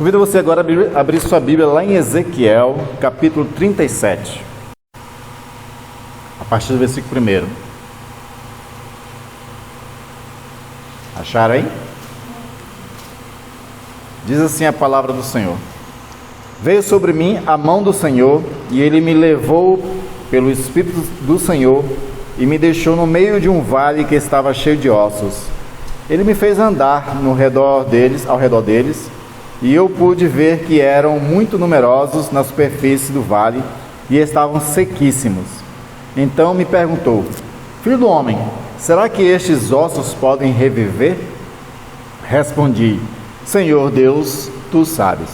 Convido você agora a abrir sua Bíblia lá em Ezequiel, capítulo 37, a partir do versículo 1. Acharam aí? Diz assim a palavra do Senhor: Veio sobre mim a mão do Senhor, e Ele me levou pelo Espírito do Senhor, e me deixou no meio de um vale que estava cheio de ossos. Ele me fez andar ao redor deles, e eu pude ver que eram muito numerosos na superfície do vale, e estavam sequíssimos. Então me perguntou: Filho do homem, será que estes ossos podem reviver? Respondi: Senhor Deus, tu sabes.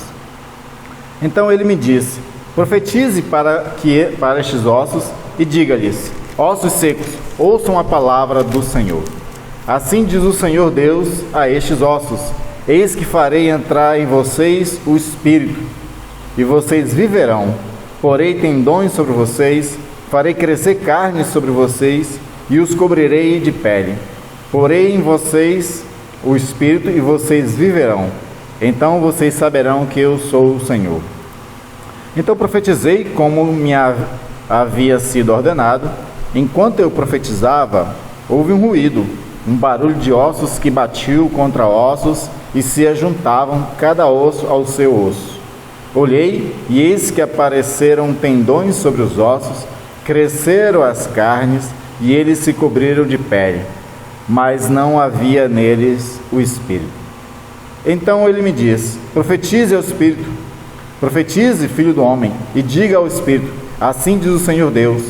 Então ele me disse: Profetize para estes ossos e diga-lhes: Ossos secos, ouçam a palavra do Senhor. Assim diz o Senhor Deus a estes ossos: Eis que farei entrar em vocês o Espírito, e vocês viverão. Porei tendões sobre vocês, farei crescer carne sobre vocês, e os cobrirei de pele. Porei em vocês o Espírito, e vocês viverão. Então vocês saberão que eu sou o Senhor. Então profetizei como me havia sido ordenado. Enquanto eu profetizava, houve um ruído, um barulho de ossos que batiam contra ossos e se ajuntavam, cada osso ao seu osso. Olhei, e eis que apareceram tendões sobre os ossos, cresceram as carnes, e eles se cobriram de pele, mas não havia neles o Espírito. Então ele me disse: Profetize ao Espírito, profetize, filho do homem, e diga ao Espírito: Assim diz o Senhor Deus: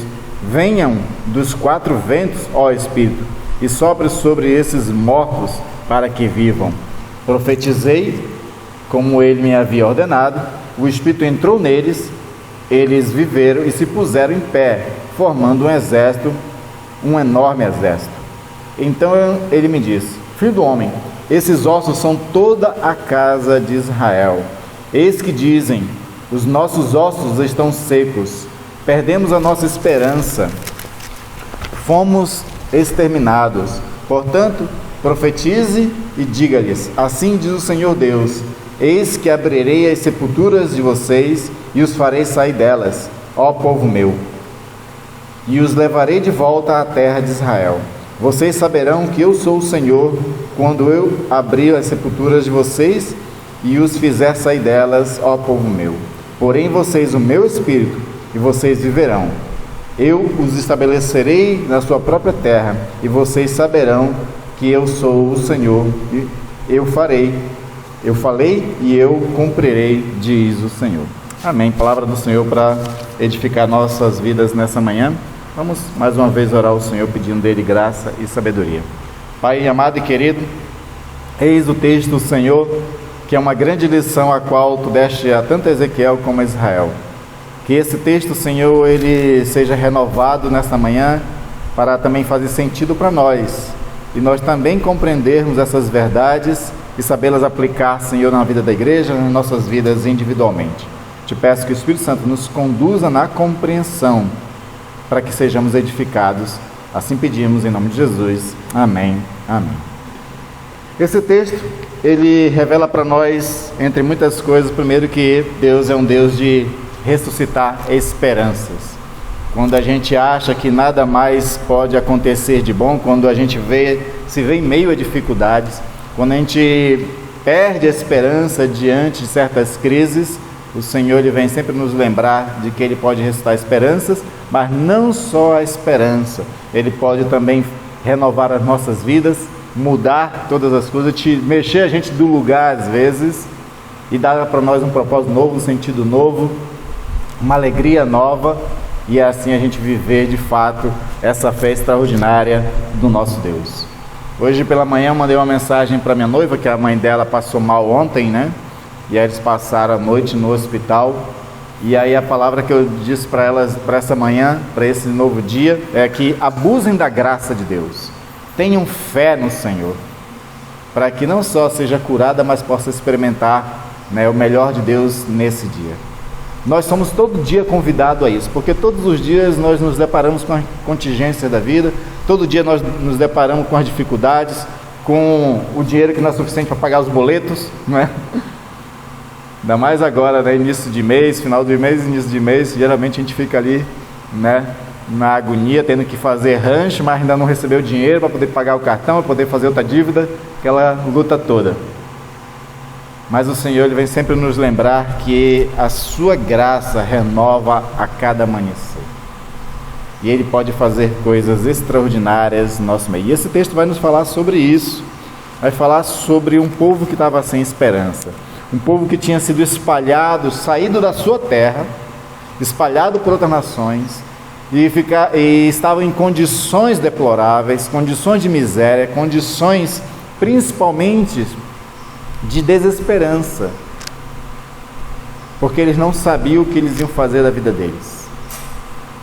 Venham dos quatro ventos, ó Espírito, e sopre sobre esses mortos para que vivam. Profetizei como ele me havia ordenado, o Espírito entrou neles, eles viveram e se puseram em pé, formando um exército, um enorme exército. Então ele me disse: Filho do homem, esses ossos são toda a casa de Israel. Eis que dizem: os nossos ossos estão secos, perdemos a nossa esperança, fomos exterminados. Portanto, profetize e diga-lhes: Assim diz o Senhor Deus: Eis que abrirei as sepulturas de vocês e os farei sair delas, ó povo meu, e os levarei de volta à terra de Israel. Vocês saberão que eu sou o Senhor, quando eu abrir as sepulturas de vocês e os fizer sair delas, ó povo meu. Porém em vocês o meu Espírito, e vocês viverão. Eu os estabelecerei na sua própria terra, e vocês saberão que eu sou o Senhor, e eu falei e eu cumprirei, diz o Senhor. Amém. Palavra do Senhor para edificar nossas vidas nessa manhã. Vamos mais uma vez orar ao Senhor, pedindo dele graça e sabedoria. Pai amado e querido, eis o texto do Senhor, que é uma grande lição a qual tu deste a tanto Ezequiel como a Israel. Que esse texto, Senhor, ele seja renovado nesta manhã, para também fazer sentido para nós, e nós também compreendermos essas verdades e sabê-las aplicar, Senhor, na vida da igreja, nas nossas vidas individualmente. Te peço que o Espírito Santo nos conduza na compreensão, para que sejamos edificados. Assim pedimos em nome de Jesus. Amém. Amém. Esse texto, ele revela para nós, entre muitas coisas, primeiro que Deus é um Deus de ressuscitar esperanças. Quando a gente acha que nada mais pode acontecer de bom, quando a gente se vê em meio a dificuldades, quando a gente perde a esperança diante de certas crises, o Senhor ele vem sempre nos lembrar de que Ele pode ressuscitar esperanças, mas não só a esperança, Ele pode também renovar as nossas vidas, mudar todas as coisas, mexer a gente do lugar às vezes, e dar para nós um propósito novo, um sentido novo, uma alegria nova, e assim a gente viver de fato essa fé extraordinária do nosso Deus. Hoje pela manhã eu mandei uma mensagem para minha noiva, que a mãe dela passou mal ontem, né? E aí eles passaram a noite no hospital, e aí a palavra que eu disse para elas, para essa manhã, para esse novo dia, é que abusem da graça de Deus, tenham fé no Senhor, para que não só seja curada, mas possa experimentar, né, o melhor de Deus nesse dia. Nós somos todo dia convidados a isso, porque todos os dias nós nos deparamos com a contingência da vida, todo dia nós nos deparamos com as dificuldades, com o dinheiro que não é suficiente para pagar os boletos, não é? Ainda mais agora, né? Início de mês, final de mês, início de mês, geralmente a gente fica ali, né? Na agonia, tendo que fazer rancho, mas ainda não recebeu dinheiro para poder pagar o cartão, para poder fazer outra dívida, aquela luta toda. Mas o Senhor, Ele vem sempre nos lembrar que a sua graça renova a cada amanhecer. E Ele pode fazer coisas extraordinárias no nosso meio. E esse texto vai nos falar sobre isso. Vai falar sobre um povo que estava sem esperança. Um povo que tinha sido espalhado, saído da sua terra, espalhado por outras nações, e estavam em condições deploráveis, condições de miséria, condições principalmente de desesperança, porque eles não sabiam o que eles iam fazer da vida deles.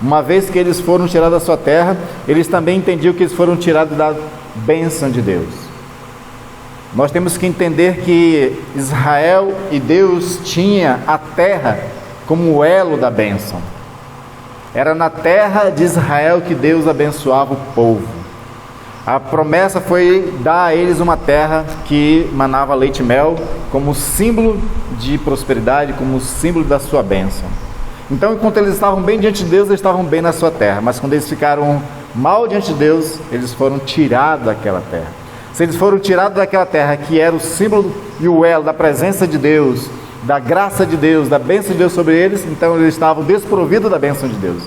Uma vez que eles foram tirados da sua terra, eles também entendiam que eles foram tirados da bênção de Deus. Nós temos que entender que Israel e Deus tinha a terra como o elo da bênção. Era na terra de Israel que Deus abençoava o povo. A promessa foi dar a eles uma terra que manava leite e mel, como símbolo de prosperidade, como símbolo da sua bênção. Então, enquanto eles estavam bem diante de Deus, eles estavam bem na sua terra. Mas quando eles ficaram mal diante de Deus, eles foram tirados daquela terra. Se eles foram tirados daquela terra, que era o símbolo e o elo da presença de Deus, da graça de Deus, da bênção de Deus sobre eles, então eles estavam desprovidos da bênção de Deus.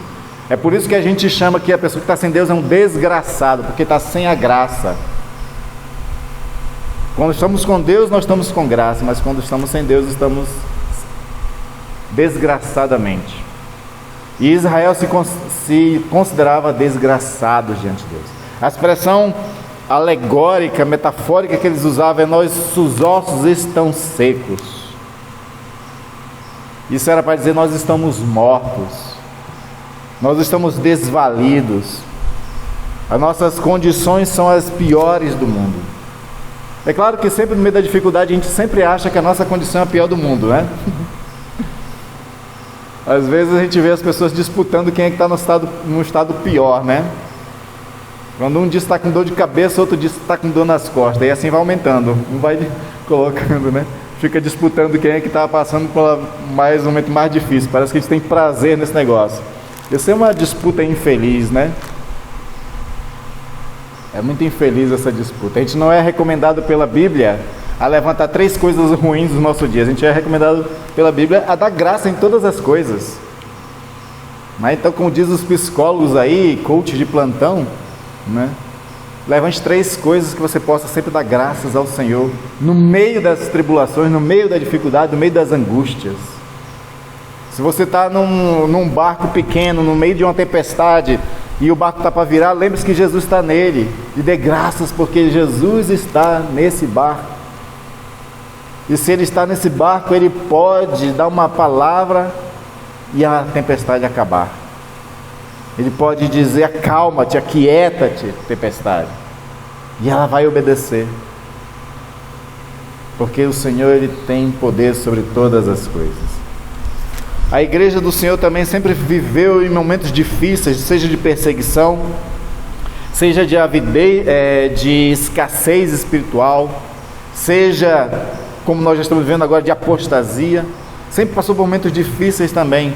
É por isso que a gente chama que a pessoa que está sem Deus é um desgraçado, porque está sem a graça. Quando estamos com Deus, nós estamos com graça, mas quando estamos sem Deus, estamos desgraçadamente. E Israel se considerava desgraçado diante de Deus. A expressão alegórica, metafórica que eles usavam é: nossos ossos estão secos. Isso era para dizer: nós estamos mortos, nós estamos desvalidos, as nossas condições são as piores do mundo. É claro que sempre no meio da dificuldade a gente sempre acha que a nossa condição é a pior do mundo, né? Às vezes a gente vê as pessoas disputando quem é que está no estado pior, né? Quando um diz que está com dor de cabeça, outro diz que está com dor nas costas, e assim vai aumentando, um vai colocando, né? Fica disputando quem é que está passando por um momento mais difícil. Parece que a gente tem prazer nesse negócio. Isso é uma disputa infeliz, né? É muito infeliz essa disputa. A gente não é recomendado pela Bíblia a levantar 3 coisas ruins do nosso dia. A gente é recomendado pela Bíblia a dar graça em todas as coisas. Mas então, como diz os psicólogos aí, coach de plantão, né? Levante 3 coisas que você possa sempre dar graças ao Senhor no meio das tribulações, no meio da dificuldade, no meio das angústias. Se você está num barco pequeno, no meio de uma tempestade, e o barco está para virar, lembre-se que Jesus está nele, e dê graças porque Jesus está nesse barco. E se Ele está nesse barco, Ele pode dar uma palavra e a tempestade acabar. Ele pode dizer: acalma-te, aquieta-te, tempestade, e ela vai obedecer, porque o Senhor, Ele tem poder sobre todas as coisas. A igreja do Senhor também sempre viveu em momentos difíceis, seja de perseguição, seja de avidez, de escassez espiritual, seja, como nós já estamos vendo agora, de apostasia. Sempre passou por momentos difíceis também,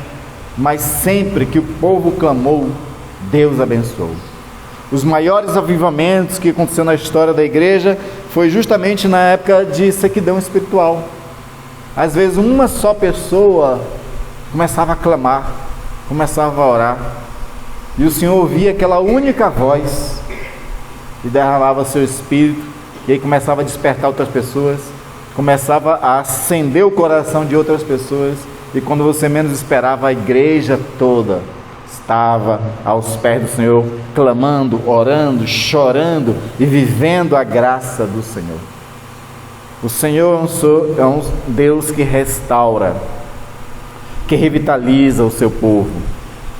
mas sempre que o povo clamou, Deus abençoou. Os maiores avivamentos que aconteceram na história da igreja foi justamente na época de sequidão espiritual. Às vezes uma só pessoa começava a clamar, começava a orar, e o Senhor ouvia aquela única voz e derramava seu Espírito, e aí começava a despertar outras pessoas, começava a acender o coração de outras pessoas, e quando você menos esperava, a igreja toda estava aos pés do Senhor, clamando, orando, chorando e vivendo a graça do Senhor. O Senhor é um Deus que restaura, que revitaliza o seu povo,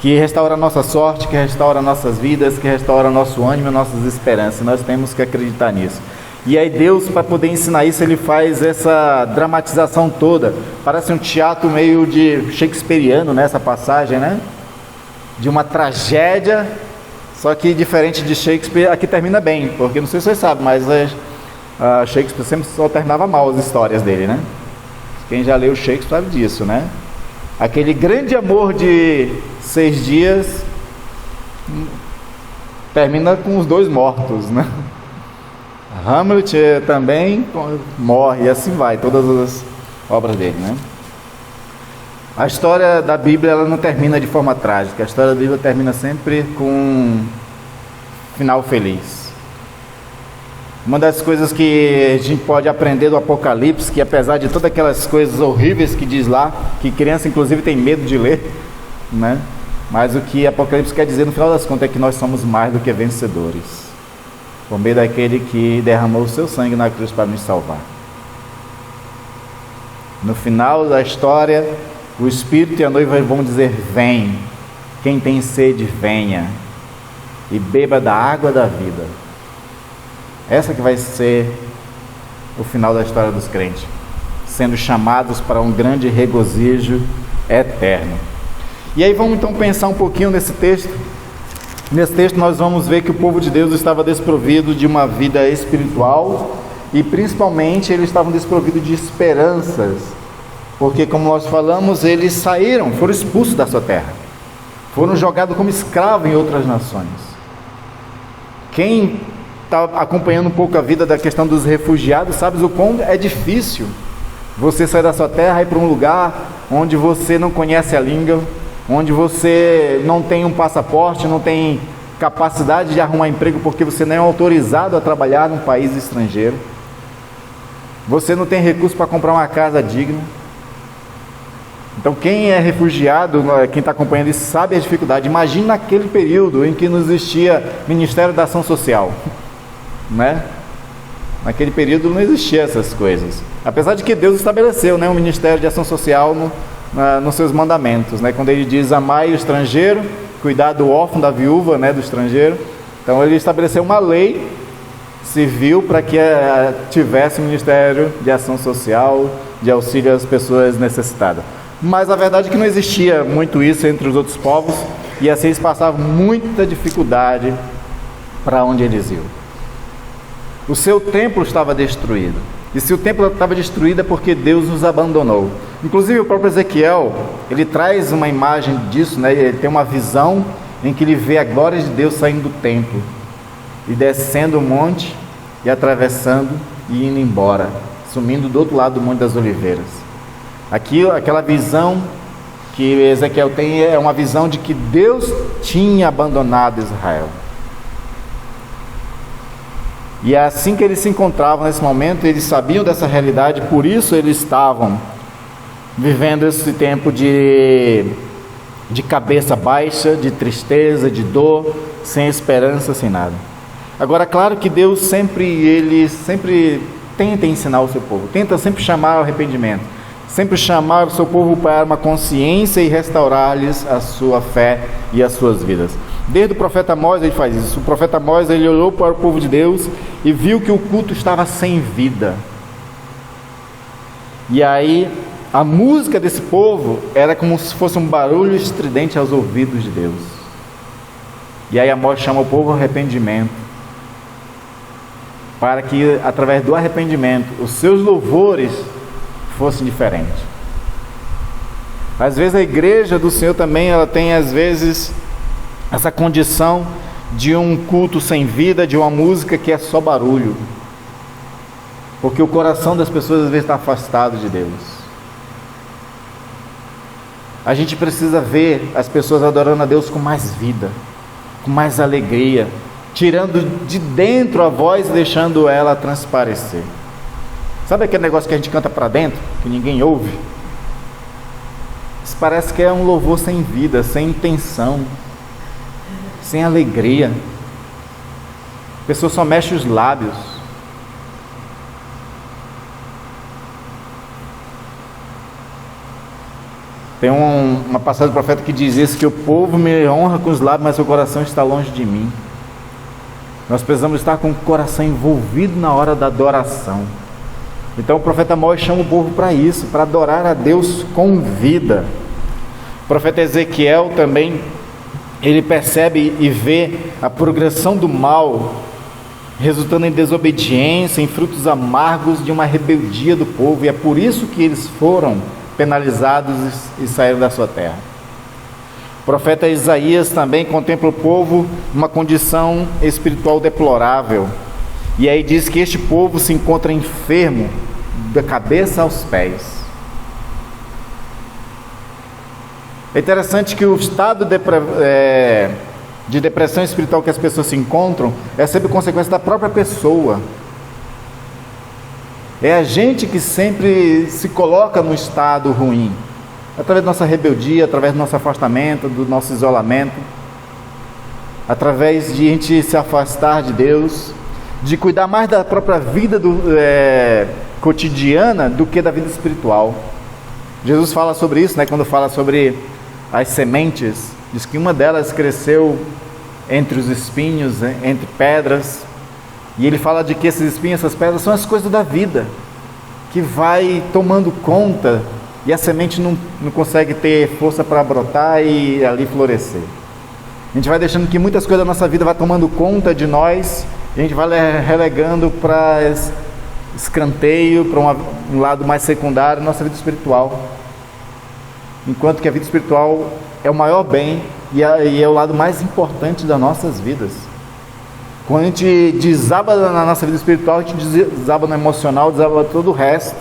que restaura a nossa sorte, que restaura nossas vidas, que restaura nosso ânimo e nossas esperanças. Nós temos que acreditar nisso. E aí Deus, para poder ensinar isso, Ele faz essa dramatização toda. Parece um teatro meio de shakespeariano, né, essa passagem, né? De uma tragédia, só que diferente de Shakespeare, aqui termina bem, porque não sei se vocês sabem, mas Shakespeare sempre só terminava mal as histórias dele, né? Quem já leu Shakespeare sabe disso, né? Aquele grande amor de 6 dias termina com os 2 mortos, né? Hamlet também morre, e assim vai, todas as obras dele, né? A história da Bíblia, ela não termina de forma trágica. A história da Bíblia termina sempre com um final feliz. Uma das coisas que a gente pode aprender do Apocalipse, que apesar de todas aquelas coisas horríveis que diz lá, que criança inclusive tem medo de ler, né? Mas o que Apocalipse quer dizer no final das contas é que nós somos mais do que vencedores, por meio daquele que derramou o seu sangue na cruz para nos salvar. No final da história, o Espírito e a noiva vão dizer: vem, quem tem sede venha e beba da água da vida. Essa que vai ser o final da história dos crentes, sendo chamados para um grande regozijo eterno. E aí vamos então pensar um pouquinho nesse texto. Nesse texto nós vamos ver que o povo de Deus estava desprovido de uma vida espiritual e principalmente eles estavam desprovidos de esperanças, porque, como nós falamos, eles saíram, foram expulsos da sua terra, foram jogados como escravos em outras nações. Quem está acompanhando um pouco a vida da questão dos refugiados sabe o quão é difícil você sair da sua terra e ir para um lugar onde você não conhece a língua, onde você não tem um passaporte, não tem capacidade de arrumar emprego porque você não é autorizado a trabalhar num país estrangeiro, você não tem recurso para comprar uma casa digna. Então quem é refugiado, quem está acompanhando isso, sabe a dificuldade. Imagina naquele período em que não existia Ministério da Ação Social, né? Naquele período não existia essas coisas, apesar de que Deus estabeleceu, né, um Ministério de Ação Social nos seus mandamentos, né? Quando ele diz: amai o estrangeiro, cuidar do órfão, da viúva, né, do estrangeiro. Então ele estabeleceu uma lei civil para que tivesse um Ministério de Ação Social, de auxílio às pessoas necessitadas. Mas a verdade é que não existia muito isso entre os outros povos, e assim eles passavam muita dificuldade para onde eles iam. O seu templo estava destruído, e se o templo estava destruído é porque Deus nos abandonou. Inclusive o próprio Ezequiel, ele traz uma imagem disso, né? Ele tem uma visão em que ele vê a glória de Deus saindo do templo e descendo o monte e atravessando e indo embora, sumindo do outro lado do Monte das Oliveiras. Aquela visão que Ezequiel tem é uma visão de que Deus tinha abandonado Israel. E é assim que eles se encontravam nesse momento, eles sabiam dessa realidade, por isso eles estavam vivendo esse tempo de cabeça baixa, de tristeza, de dor, sem esperança, sem nada. Agora, claro que Deus sempre tenta ensinar o seu povo, tenta sempre chamar ao arrependimento, sempre chamar o seu povo para uma consciência e restaurar-lhes a sua fé e as suas vidas. Desde o profeta Amós ele faz isso. O profeta Amós ele olhou para o povo de Deus e viu que o culto estava sem vida. E aí a música desse povo era como se fosse um barulho estridente aos ouvidos de Deus. E aí Amós chama o povo ao arrependimento, para que através do arrependimento os seus louvores fossem diferentes. Às vezes a igreja do Senhor também, ela tem às vezes essa condição de um culto sem vida, de uma música que é só barulho, porque o coração das pessoas às vezes está afastado de Deus. A gente precisa ver as pessoas adorando a Deus com mais vida, com mais alegria, tirando de dentro a voz e deixando ela transparecer. Sabe aquele negócio que a gente canta para dentro, que ninguém ouve? Isso parece que é um louvor sem vida, sem intenção, sem alegria. A pessoa só mexe os lábios. Tem uma passagem do profeta que diz isso, que o povo me honra com os lábios, mas o coração está longe de mim. Nós precisamos estar com o coração envolvido na hora da adoração. Então o profeta Amós chama o povo para isso, para adorar a Deus com vida. O profeta Ezequiel também, ele percebe e vê a progressão do mal resultando em desobediência, em frutos amargos de uma rebeldia do povo, e é por isso que eles foram penalizados e saíram da sua terra. O profeta Isaías também contempla o povo numa condição espiritual deplorável, e aí diz que este povo se encontra enfermo da cabeça aos pés. É interessante que o estado de depressão espiritual que as pessoas se encontram é sempre consequência da própria pessoa. É a gente que sempre se coloca no estado ruim, através da nossa rebeldia, através do nosso afastamento, do nosso isolamento, através de a gente se afastar de Deus, de cuidar mais da própria vida cotidiana do que da vida espiritual. Jesus fala sobre isso, quando fala sobre as sementes, diz que uma delas cresceu entre os espinhos, entre pedras, e ele fala de que esses espinhos, essas pedras são as coisas da vida, que vai tomando conta, e a semente não consegue ter força para brotar e ali florescer. A gente vai deixando que muitas coisas da nossa vida vai tomando conta de nós, e a gente vai relegando para escanteio, para um lado mais secundário, nossa vida espiritual. Enquanto que a vida espiritual é o maior bem e é o lado mais importante das nossas vidas. Quando a gente desaba na nossa vida espiritual, a gente desaba no emocional, desaba todo o resto.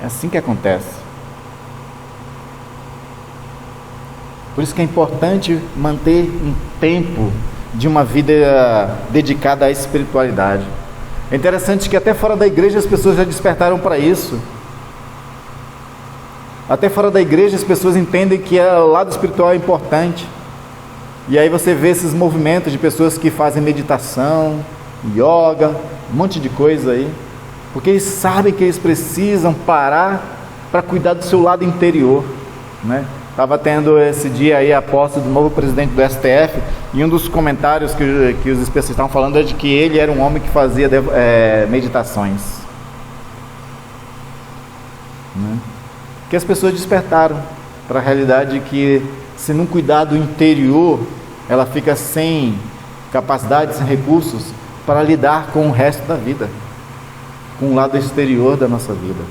É assim que acontece. Por isso que é importante manter um tempo de uma vida dedicada à espiritualidade. É interessante que até fora da igreja as pessoas já despertaram para isso. Até fora da igreja as pessoas entendem que o lado espiritual é importante. E aí você vê esses movimentos de pessoas que fazem meditação, yoga, um monte de coisa aí, porque eles sabem que eles precisam parar para cuidar do seu lado interior, Estava tendo esse dia aí a posse do novo presidente do STF, e um dos comentários que os especialistas estavam falando é de que ele era um homem que fazia meditações. Que as pessoas despertaram para a realidade que, se não cuidar do interior, ela fica sem capacidade, sem recursos para lidar com o resto da vida, com o lado exterior da nossa vida.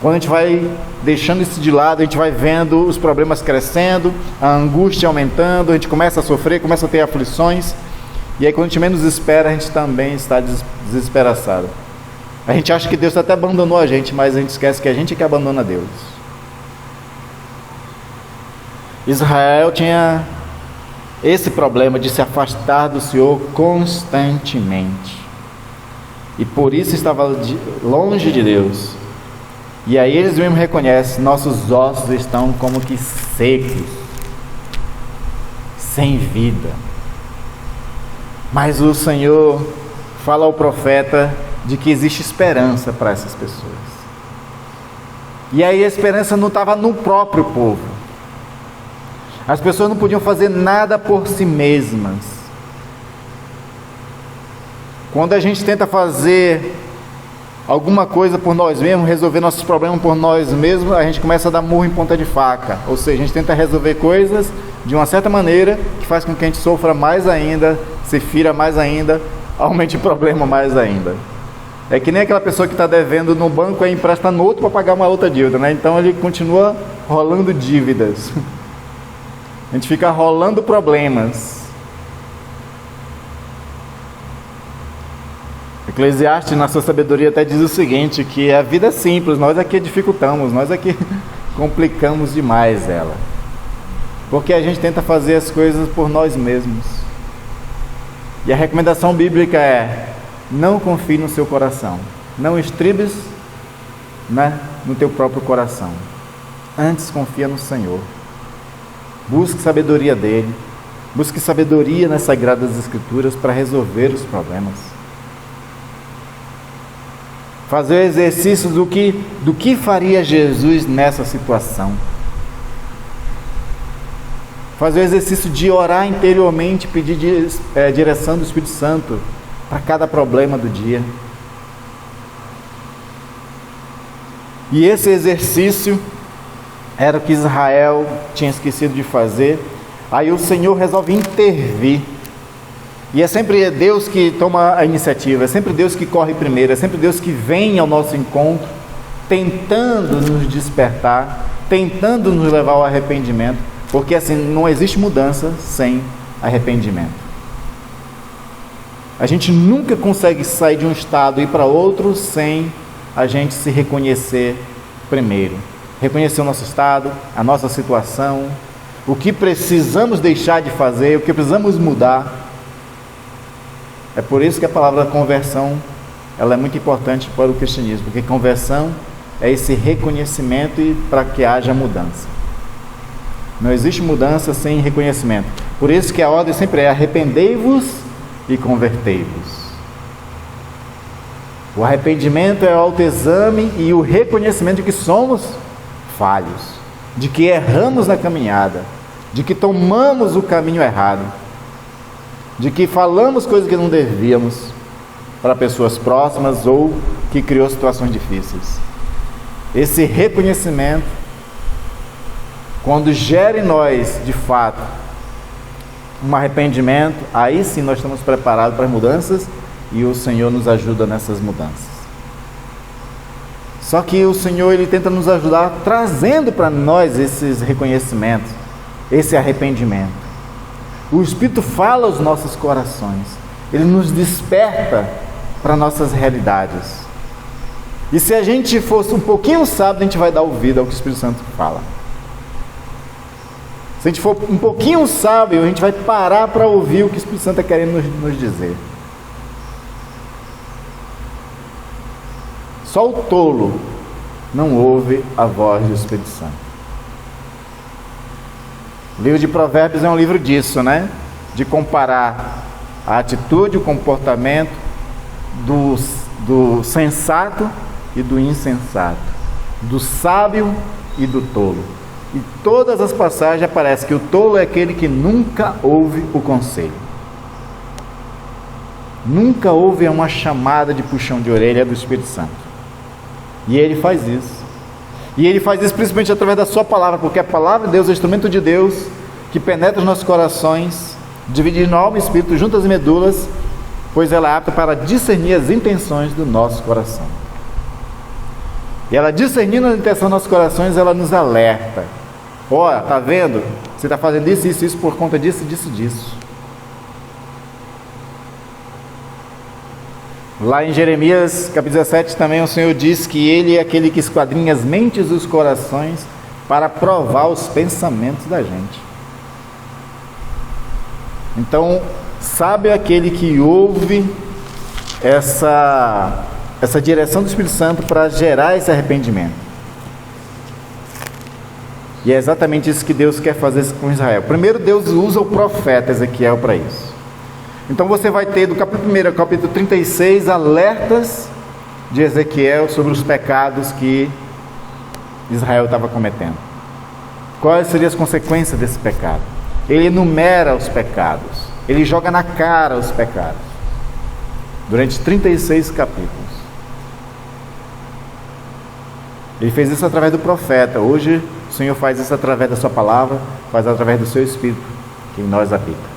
Quando a gente vai deixando isso de lado, a gente vai vendo os problemas crescendo, a angústia aumentando, a gente começa a sofrer, começa a ter aflições, e aí quando a gente menos espera, a gente também está desesperançado. A gente acha que Deus até abandonou a gente, mas a gente esquece que a gente é que abandona Deus. Israel tinha esse problema de se afastar do Senhor constantemente, e por isso estava longe de Deus. E aí eles mesmos reconhecem: nossos ossos estão como que secos, sem vida. Mas o Senhor fala ao profeta de que existe esperança para essas pessoas. E aí a esperança não estava no próprio povo. As pessoas não podiam fazer nada por si mesmas. Quando a gente tenta fazer alguma coisa por nós mesmos, resolver nossos problemas por nós mesmos, a gente começa a dar murro em ponta de faca. Ou seja, a gente tenta resolver coisas de uma certa maneira que faz com que a gente sofra mais ainda, se fira mais ainda, aumente o problema mais ainda. É que nem aquela pessoa que está devendo no banco e empresta no outro para pagar uma outra dívida, Então ele continua rolando dívidas. A gente fica rolando problemas. Eclesiastes, na sua sabedoria, até diz o seguinte, que a vida é simples, nós aqui dificultamos, nós aqui complicamos demais ela. Porque a gente tenta fazer as coisas por nós mesmos. E a recomendação bíblica é: não confie no seu coração, não estribes no teu próprio coração, antes confia no Senhor. Busque sabedoria dele, busque sabedoria nas Sagradas Escrituras para resolver os problemas. Fazer o exercício do que faria Jesus nessa situação. Fazer o exercício de orar interiormente, pedir direção do Espírito Santo para cada problema do dia. E esse exercício era o que Israel tinha esquecido de fazer. Aí o Senhor resolve intervir. E é sempre Deus que toma a iniciativa, é sempre Deus que corre primeiro, é sempre Deus que vem ao nosso encontro, tentando nos despertar, tentando nos levar ao arrependimento, porque assim, não existe mudança sem arrependimento. A gente nunca consegue sair de um estado e ir para outro sem a gente se reconhecer primeiro. Reconhecer o nosso estado, a nossa situação, o que precisamos deixar de fazer, o que precisamos mudar. É por isso que a palavra conversão, ela é muito importante para o cristianismo, porque conversão é esse reconhecimento e para que haja mudança. Não existe mudança sem reconhecimento. Por isso que a ordem sempre é: arrependei-vos e convertei-vos. O arrependimento é o autoexame e o reconhecimento de que somos falhos, de que erramos na caminhada, de que tomamos o caminho errado, de que falamos coisas que não devíamos para pessoas próximas ou que criou situações difíceis. Esse reconhecimento, quando gera em nós, de fato, um arrependimento, aí sim nós estamos preparados para as mudanças e o Senhor nos ajuda nessas mudanças. Só que o Senhor, Ele tenta nos ajudar trazendo para nós esses reconhecimentos, esse arrependimento. O Espírito fala aos nossos corações, Ele nos desperta para nossas realidades. E se a gente fosse um pouquinho sábio, a gente vai dar ouvido ao que o Espírito Santo fala. Se a gente for um pouquinho sábio, a gente vai parar para ouvir o que o Espírito Santo está querendo nos dizer. Só o tolo não ouve a voz do Espírito Santo. O livro de Provérbios é um livro disso, né? De comparar a atitude, o comportamento do sensato e do insensato, do sábio e do tolo. E todas as passagens aparece que o tolo é aquele que nunca ouve o conselho. Nunca ouve uma chamada de puxão de orelha do Espírito Santo. E ele faz isso. E ele faz isso principalmente através da sua palavra, porque a palavra de Deus é o instrumento de Deus que penetra os nossos corações, dividindo alma e espírito, juntas e medulas, pois ela é apta para discernir as intenções do nosso coração. E ela discernindo a intenção dos nossos corações, ela nos alerta. Olha, tá vendo? Você está fazendo isso, isso, isso por conta disso, disso, disso. Lá em Jeremias, capítulo 17, também o Senhor diz que Ele é aquele que esquadrinha as mentes e os corações para provar os pensamentos da gente. Então, sabe aquele que ouve essa direção do Espírito Santo para gerar esse arrependimento. E é exatamente isso que Deus quer fazer com Israel. Primeiro, Deus usa o profeta Ezequiel para isso. Então você vai ter do capítulo 1 ao capítulo 36 alertas de Ezequiel sobre os pecados que Israel estava cometendo. Quais seriam as consequências desse pecado? Ele enumera os pecados, ele joga na cara os pecados, durante 36 capítulos. Ele fez isso através do profeta. Hoje o Senhor faz isso através da sua palavra, faz através do seu Espírito que em nós habita.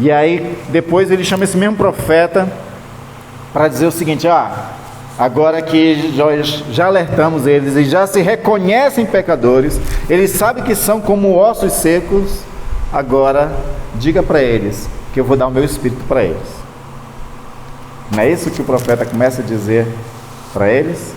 E aí depois ele chama esse mesmo profeta para dizer o seguinte: agora que já alertamos eles e já se reconhecem pecadores, eles sabem que são como ossos secos, agora diga para eles que eu vou dar o meu Espírito para eles. Não é isso que o profeta começa a dizer para eles?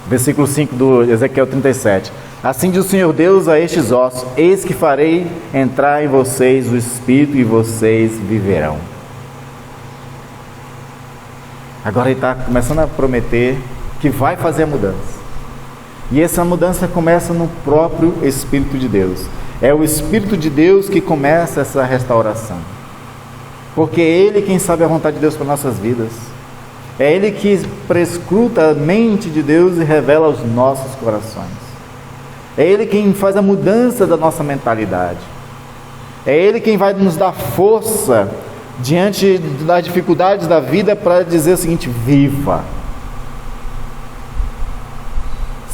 Versículo 5 do Ezequiel 37. Assim diz o Senhor Deus a estes ossos: eis que farei entrar em vocês o Espírito e vocês viverão. Agora ele está começando a prometer que vai fazer a mudança. E essa mudança começa no próprio Espírito de Deus. É o Espírito de Deus que começa essa restauração. Porque é Ele quem sabe a vontade de Deus para nossas vidas. É Ele que prescruta a mente de Deus e revela aos nossos corações. É Ele quem faz a mudança da nossa mentalidade. É Ele quem vai nos dar força diante das dificuldades da vida para dizer o seguinte: viva,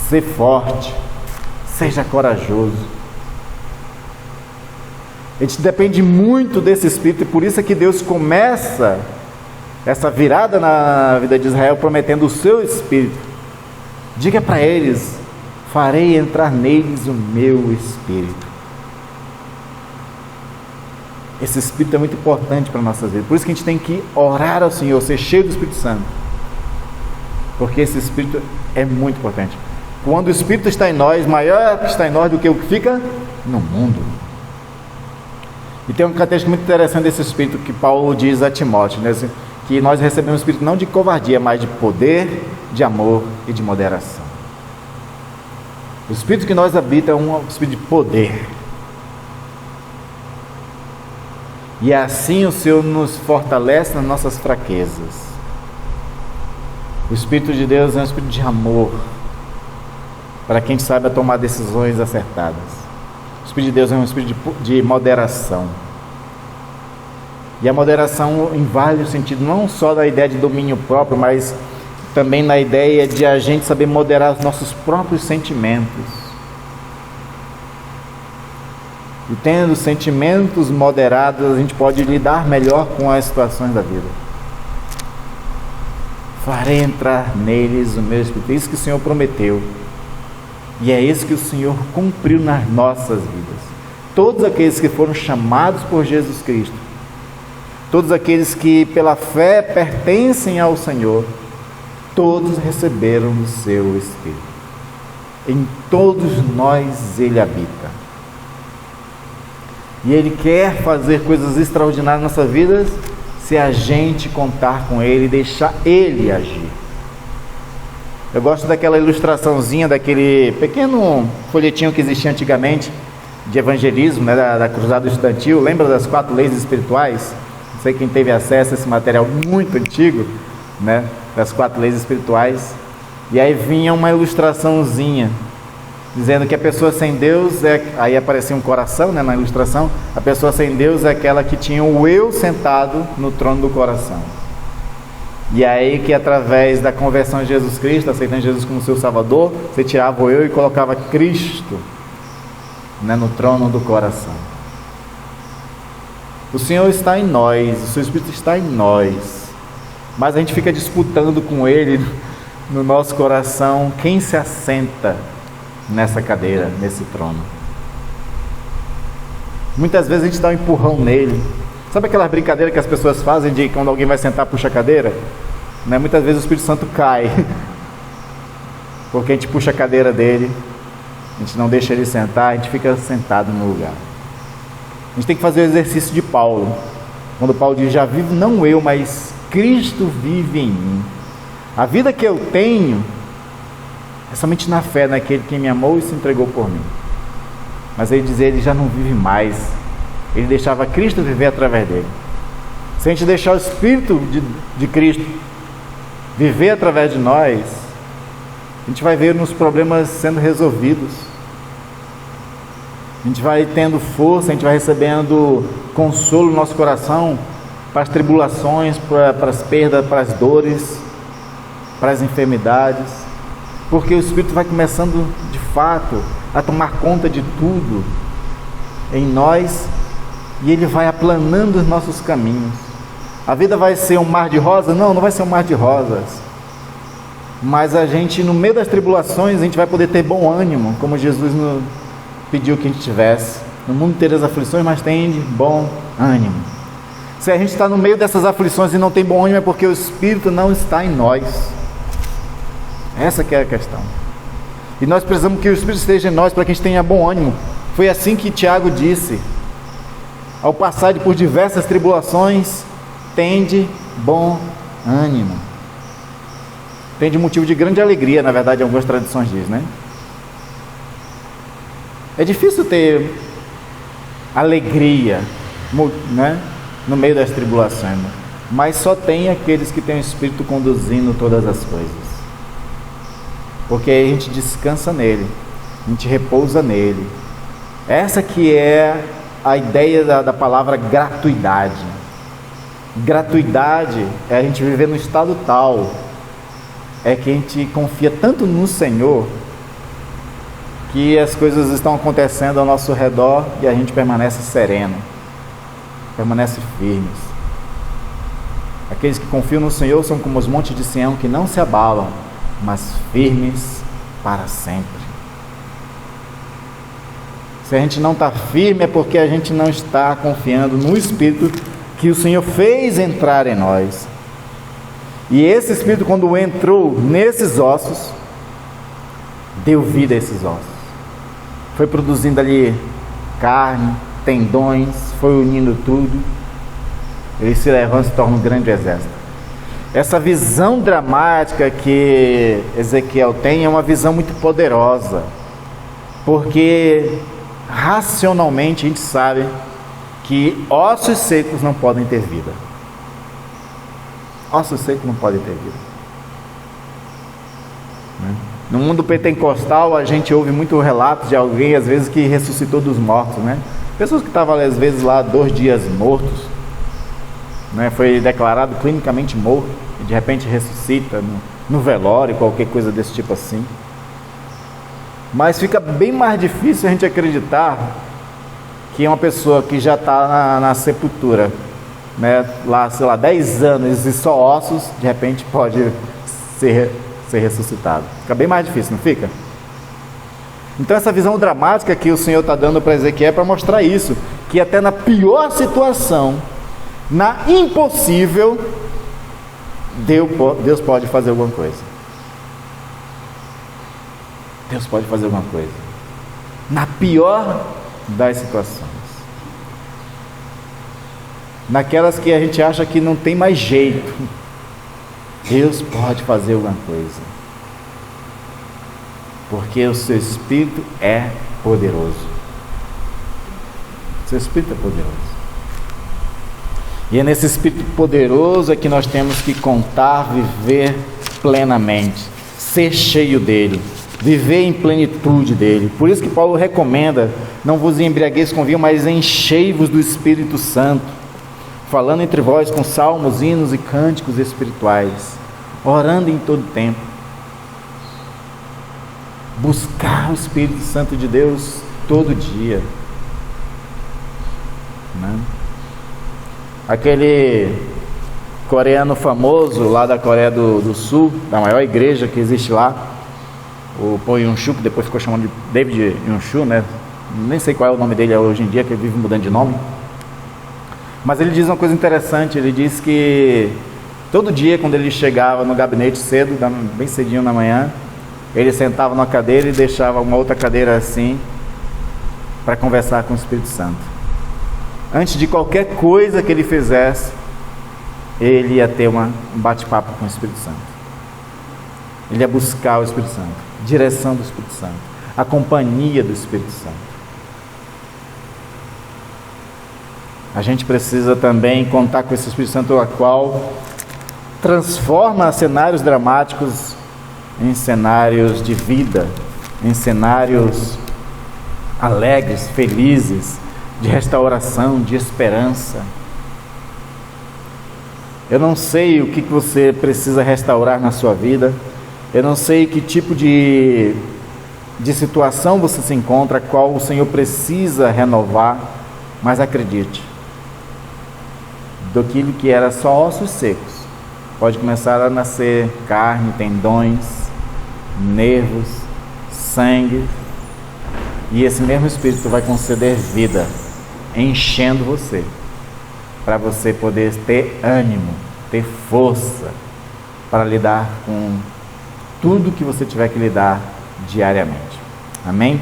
ser forte, seja corajoso. A gente depende muito desse Espírito, e por isso é que Deus começa essa virada na vida de Israel prometendo o seu Espírito. Diga para eles: farei entrar neles o meu Espírito. Esse Espírito é muito importante para a nossa vida. Por isso que a gente tem que orar ao Senhor, ser cheio do Espírito Santo. Porque esse Espírito é muito importante. Quando o Espírito está em nós, maior que está em nós do que o que fica no mundo. E tem um contexto muito interessante desse Espírito que Paulo diz a Timóteo, né? Que nós recebemos o Espírito não de covardia, mas de poder, de amor e de moderação. O Espírito que nós habitamos é um Espírito de poder. E assim o Senhor nos fortalece nas nossas fraquezas. O Espírito de Deus é um Espírito de amor, para quem saiba tomar decisões acertadas. O Espírito de Deus é um Espírito de moderação. E a moderação em vários sentidos, não só da ideia de domínio próprio, mas também na ideia de a gente saber moderar os nossos próprios sentimentos. E tendo sentimentos moderados, a gente pode lidar melhor com as situações da vida. Farei entrar neles o meu Espírito. É isso que o Senhor prometeu. E é isso que o Senhor cumpriu nas nossas vidas. Todos aqueles que foram chamados por Jesus Cristo, todos aqueles que pela fé pertencem ao Senhor, todos receberam o seu Espírito. Em todos nós Ele habita. E Ele quer fazer coisas extraordinárias na nossa vida, se a gente contar com Ele e deixar Ele agir. Eu gosto daquela ilustraçãozinha, daquele pequeno folhetinho que existia antigamente, de evangelismo, né, da Cruzada Estudantil. Lembra das 4 leis espirituais? Não sei quem teve acesso a esse material muito antigo, né, das 4 leis espirituais. E aí vinha uma ilustraçãozinha, dizendo que a pessoa sem Deus aí aparecia um coração, né, na ilustração. A pessoa sem Deus é aquela que tinha o eu sentado no trono do coração. E aí que através da conversão de Jesus Cristo, aceitando Jesus como seu Salvador, você tirava o eu e colocava Cristo, né, no trono do coração. O Senhor está em nós, o seu Espírito está em nós, mas a gente fica disputando com Ele no nosso coração quem se assenta nessa cadeira, nesse trono. Muitas vezes a gente dá um empurrão nele. Sabe aquela brincadeira que as pessoas fazem de quando alguém vai sentar, puxa a cadeira? Né? Muitas vezes o Espírito Santo cai porque a gente puxa a cadeira dele, a gente não deixa ele sentar, a gente fica sentado no lugar. A gente tem que fazer o exercício de Paulo, quando Paulo diz: já vivo não eu, mas Cristo vive em mim. A vida que eu tenho é somente na fé naquele que me amou e se entregou por mim. Mas ele dizia: ele já não vive mais, ele deixava Cristo viver através dele. Se a gente deixar o Espírito de Cristo viver através de nós, a gente vai ver nos problemas sendo resolvidos, a gente vai tendo força, a gente vai recebendo consolo no nosso coração para as tribulações, para as perdas, para as dores, para as enfermidades, porque o Espírito vai começando de fato a tomar conta de tudo em nós, e Ele vai aplanando os nossos caminhos. A vida vai ser um mar de rosas? Não, não vai ser um mar de rosas, mas a gente, no meio das tribulações, a gente vai poder ter bom ânimo, como Jesus nos pediu que a gente tivesse. No mundo tereis aflições, mas tende bom ânimo. Se a gente está no meio dessas aflições e não tem bom ânimo, é porque o Espírito não está em nós. Essa que é a questão. E nós precisamos que o Espírito esteja em nós para que a gente tenha bom ânimo. Foi assim que Tiago disse: ao passar por diversas tribulações, tende bom ânimo. Tende motivo de grande alegria, na verdade, algumas tradições dizem, né? É difícil ter alegria, né, no meio das tribulações, né? Mas só tem aqueles que têm o Espírito conduzindo todas as coisas, porque aí a gente descansa nele, a gente repousa nele. Essa que é a ideia da palavra gratuidade. Gratuidade é a gente viver no estado tal, é que a gente confia tanto no Senhor, que as coisas estão acontecendo ao nosso redor e a gente permanece sereno, permanece firmes. Aqueles que confiam no Senhor são como os montes de Sião, que não se abalam, mas firmes para sempre. Se a gente não está firme é porque a gente não está confiando no Espírito que o Senhor fez entrar em nós. E esse Espírito, quando entrou nesses ossos, deu vida a esses ossos. Foi produzindo ali carne, tendões, foi unindo tudo. Ele se levanta e se torna um grande exército. Essa visão dramática que Ezequiel tem é uma visão muito poderosa, porque racionalmente a gente sabe que ossos secos não podem ter vida. Ossos secos não podem ter vida. No mundo pentecostal a gente ouve muito relatos de alguém às vezes que ressuscitou dos mortos, né? Pessoas que estavam às vezes lá 2 dias mortos, né? Foi declarado clinicamente morto e de repente ressuscita no velório, qualquer coisa desse tipo assim. Mas fica bem mais difícil a gente acreditar que uma pessoa que já está na sepultura, né, lá, sei lá, 10 anos e só ossos, de repente pode ser ressuscitado. Fica bem mais difícil, não fica? Então essa visão dramática que o Senhor está dando para Ezequiel é para mostrar isso, que até na pior situação, na impossível, Deus pode fazer alguma coisa. Deus pode fazer alguma coisa. Na pior das situações. Naquelas que a gente acha que não tem mais jeito, Deus pode fazer alguma coisa. Porque o seu Espírito é poderoso. O seu Espírito é poderoso. E é nesse Espírito poderoso é que nós temos que contar, viver plenamente, ser cheio dele, viver em plenitude dele. Por isso que Paulo recomenda: não vos embriagueis com vinho, mas enchei-vos do Espírito Santo, falando entre vós com salmos, hinos e cânticos espirituais, orando em todo tempo. Buscar o Espírito Santo de Deus todo dia, né? Aquele coreano famoso lá da Coreia do Sul, da maior igreja que existe lá, o Paul Yun-Shu, que depois ficou chamando de David Yun-Shu, né? Nem sei qual é o nome dele hoje em dia, que ele vive mudando de nome. Mas ele diz uma coisa interessante. Ele diz que todo dia, quando ele chegava no gabinete cedo, bem cedinho na manhã, ele sentava numa cadeira e deixava uma outra cadeira assim, para conversar com o Espírito Santo. Antes de qualquer coisa que ele fizesse, ele ia ter um bate-papo com o Espírito Santo. Ele ia buscar o Espírito Santo, direção do Espírito Santo, a companhia do Espírito Santo. A gente precisa também contar com esse Espírito Santo, a qual transforma cenários dramáticos em cenários de vida, em cenários alegres, felizes, de restauração, de esperança. Eu não sei o que você precisa restaurar na sua vida, eu não sei que tipo de situação você se encontra, qual o Senhor precisa renovar, mas acredite, daquilo que era só ossos secos, pode começar a nascer carne, tendões, nervos, sangue, e esse mesmo Espírito vai conceder vida, enchendo você, para você poder ter ânimo, ter força para lidar com tudo que você tiver que lidar diariamente. Amém?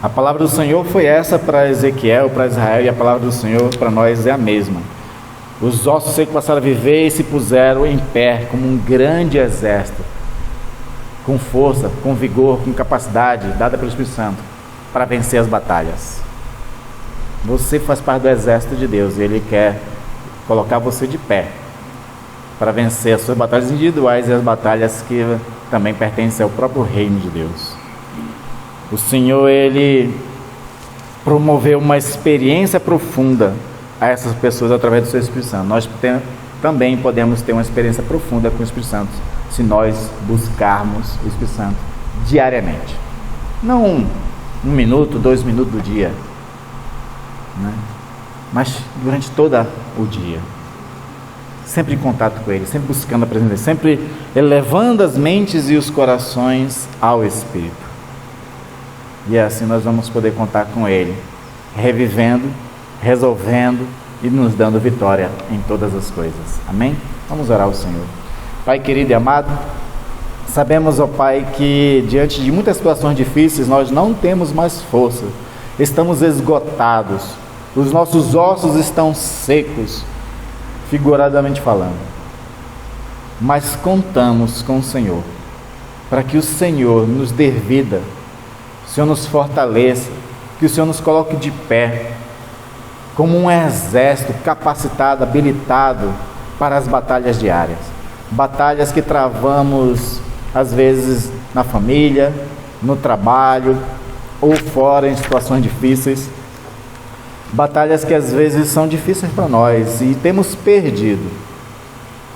A palavra do Senhor foi essa para Ezequiel, para Israel, e a palavra do Senhor para nós é a mesma. Os ossos secos passaram a viver e se puseram em pé como um grande exército, com força, com vigor, com capacidade dada pelo Espírito Santo para vencer as batalhas. Você faz parte do exército de Deus e Ele quer colocar você de pé para vencer as suas batalhas individuais e as batalhas que também pertencem ao próprio reino de Deus. O Senhor, Ele promoveu uma experiência profunda a essas pessoas através do seu Espírito Santo. Nós também podemos ter uma experiência profunda com o Espírito Santo se nós buscarmos o Espírito Santo diariamente. Não um minuto, 2 minutos do dia, né? Mas durante todo o dia. Sempre em contato com Ele, sempre buscando a presença dele, sempre elevando as mentes e os corações ao Espírito. E assim nós vamos poder contar com Ele, revivendo, resolvendo e nos dando vitória em todas as coisas. Amém? Vamos orar ao Senhor. Pai querido e amado, sabemos, ó Pai, que diante de muitas situações difíceis nós não temos mais força, estamos esgotados, os nossos ossos estão secos, figuradamente falando, mas contamos com o Senhor, para que o Senhor nos dê vida, o Senhor nos fortaleça, que o Senhor nos coloque de pé, como um exército capacitado, habilitado para as batalhas diárias, batalhas que travamos às vezes na família, no trabalho ou fora em situações difíceis, batalhas que às vezes são difíceis para nós e temos perdido,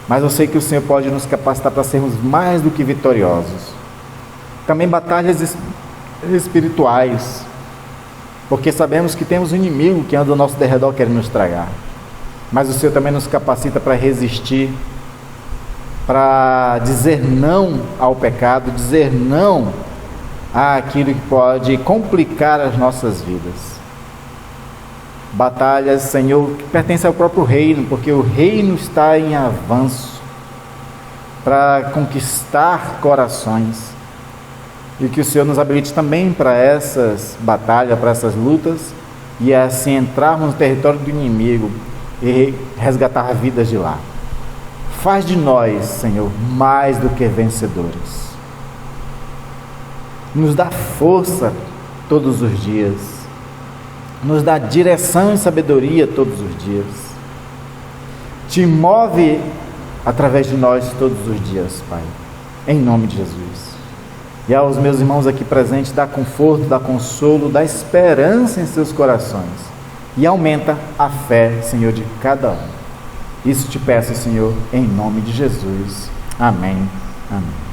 mas eu sei que o Senhor pode nos capacitar para sermos mais do que vitoriosos. Também batalhas espirituais, porque sabemos que temos um inimigo que anda ao nosso derredor querendo nos tragar, mas o Senhor também nos capacita para resistir, para dizer não ao pecado, dizer não àquilo que pode complicar as nossas vidas. Batalhas, Senhor, que pertencem ao próprio reino, porque o reino está em avanço para conquistar corações. E que o Senhor nos habilite também para essas batalhas, para essas lutas, e assim entrarmos no território do inimigo e resgatar vidas de lá. Faz de nós, Senhor, mais do que vencedores. Nos dá força todos os dias. Nos dá direção e sabedoria todos os dias. Te move através de nós todos os dias, Pai. Em nome de Jesus. E aos meus irmãos aqui presentes, dá conforto, dá consolo, dá esperança em seus corações. E aumenta a fé, Senhor, de cada um. Isso te peço, Senhor, em nome de Jesus. Amém. Amém.